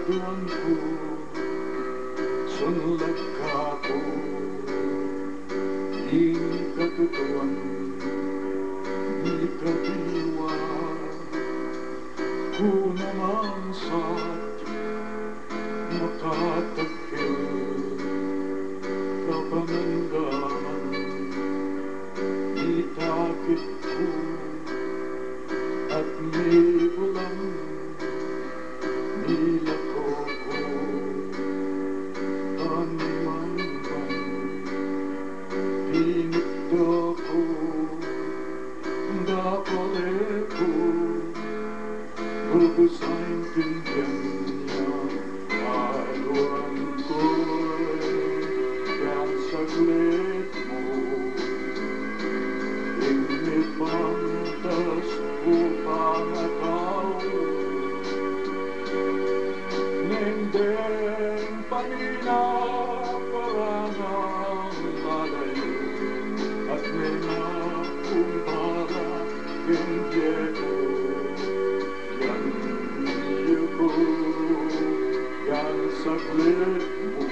Tuanku, sunlag ako di katutuan, di kadiwa. Ku naman sa't makatagil kapanandaman, di takit ko at may bulang nilako ko animang-mang. Pinigda ko dapale ko lubusain tinggan niya aluan ko'y yang saglit mo inipantas upang ataw nindeng paninaparangang malayo at may nakumpara kendieko yan yuko yan saglit mo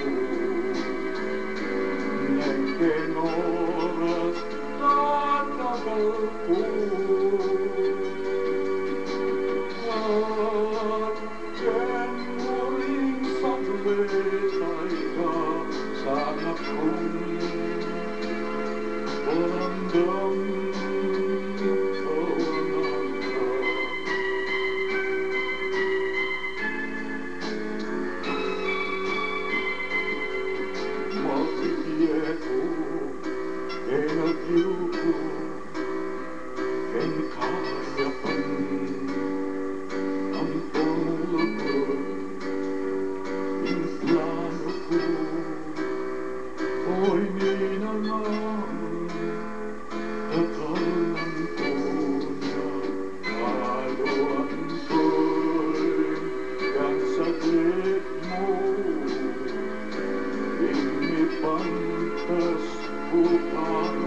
nengken oras tatagal ko at ken muling saglit ay ka sana kong walang Yuko en kayapan ang pangulog yung plano ko o'y ninangang katalan ko niya aluan ko'y yang saglit mo inipantas upang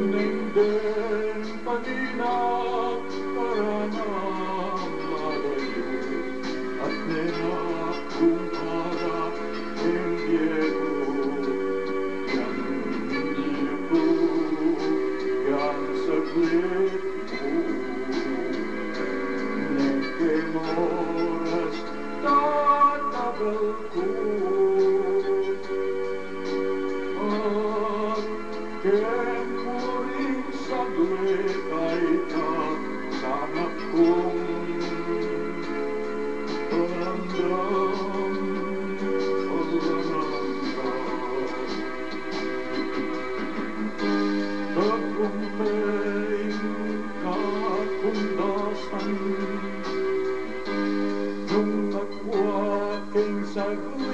nindeng paninaparangang malayo at ninakumpara kendieko yan yuko yan saglit mo nengken oras tatagal ko ken muling saglit ay ka sana kong paramdam tagumpay kakundasan nung nagwaking saglit